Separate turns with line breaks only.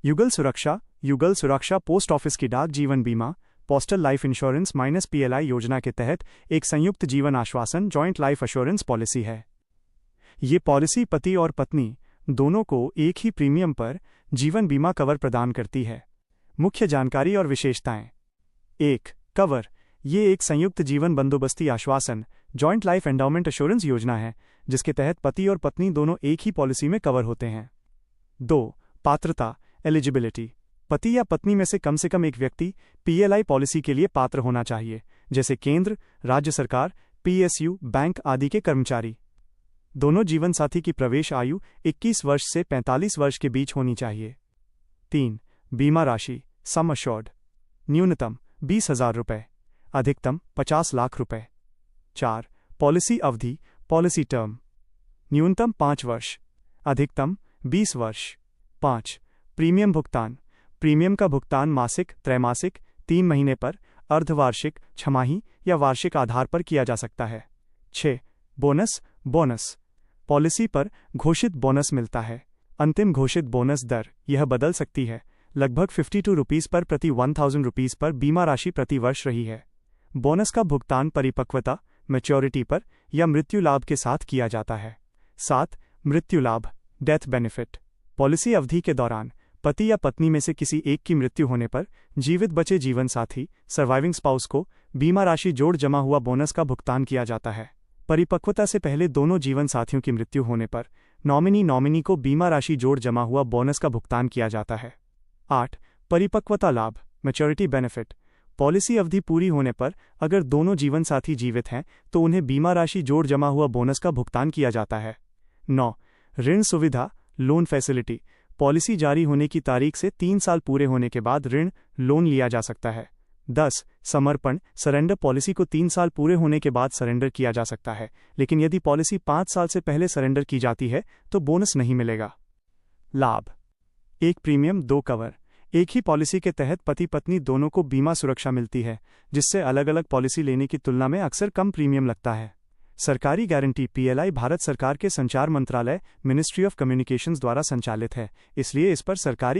युगल सुरक्षा post office की डाक जीवन बीमा पोस्टल लाइफ इंश्योरेंस -PLI योजना के तहत एक संयुक्त जीवन आश्वासन जॉइंट लाइफ एश्योरेंस पॉलिसी है। ये पॉलिसी पति और पत्नी दोनों को एक ही प्रीमियम पर जीवन बीमा कवर प्रदान करती है। मुख्य जानकारी और विशेषताएं। 1. कवर। ये एक संयुक्त जीवन बंदोबस्ती आश्वासन जॉइंट लाइफ एंडाउमेंट एश्योरेंस योजना है जिसके तहत पति और पत्नी दोनों एक ही पॉलिसी में कवर होते हैं। 2. पात्रता एलिजिबिलिटी। पति या पत्नी में से कम एक व्यक्ति PLI पॉलिसी के लिए पात्र होना चाहिए, जैसे केंद्र, राज्य सरकार, PSU, बैंक आदि के कर्मचारी। दोनों जीवनसाथी की प्रवेश आयु 21 वर्ष से 45 वर्ष के बीच होनी चाहिए। 3. बीमा राशि सम अश्योर्ड। न्यूनतम 20,000 रुपये, अधिकतम 50 लाख रुपये। 4. पॉलिसी अवधि पॉलिसी टर्म। न्यूनतम 5 वर्ष, अधिकतम 20 वर्ष। 5. प्रीमियम भुगतान। प्रीमियम का भुगतान मासिक, त्रैमासिक, 3 महीने पर, अर्धवार्षिक, छमाही या वार्षिक आधार पर किया जा सकता है। 6. बोनस। पॉलिसी पर घोषित बोनस मिलता है। अंतिम घोषित बोनस दर यह बदल सकती है। लगभग 52 रुपीज़ पर प्रति 1000 रुपीज़ पर बीमा राशि प्रति वर्ष रही है। बोनस का भुगतान परिपक्वता मैच्योरिटी पर या मृत्यु लाभ के साथ किया जाता है। 7. मृत्यु लाभ डेथ बेनिफिट। पॉलिसी अवधि के दौरान पति या पत्नी में से किसी एक की मृत्यु होने पर जीवित बचे जीवन साथी सर्वाइविंग स्पाउस को बीमा राशि जोड़ जमा हुआ बोनस का भुगतान किया जाता है। परिपक्वता से पहले दोनों जीवन साथियों की मृत्यु होने पर नॉमिनी को बीमा राशि जोड़ जमा हुआ बोनस का भुगतान किया जाता है। 8. परिपक्वता लाभ मैच्योरिटी बेनिफिट। पॉलिसी अवधि पूरी होने पर अगर दोनों जीवन साथी जीवित हैं तो उन्हें बीमा राशि जोड़ जमा हुआ बोनस का भुगतान किया जाता है। 9. ऋण सुविधा लोन फैसिलिटी। पॉलिसी जारी होने की तारीख से 3 साल पूरे होने के बाद ऋण लोन लिया जा सकता है। 10. समर्पण सरेंडर। पॉलिसी को 3 साल पूरे होने के बाद सरेंडर किया जा सकता है, लेकिन यदि पॉलिसी 5 साल से पहले सरेंडर की जाती है तो बोनस नहीं मिलेगा। लाभ। 1 प्रीमियम 2 कवर। एक ही पॉलिसी के तहत पति पत्नी दोनों को बीमा सुरक्षा मिलती है, जिससे अलग अलग पॉलिसी लेने की तुलना में अक्सर कम प्रीमियम लगता है। सरकारी गारंटी PLI भारत सरकार के संचार मंत्रालय मिनिस्ट्री ऑफ कम्युनिकेशंस द्वारा संचालित है, इसलिए इस पर सरकारी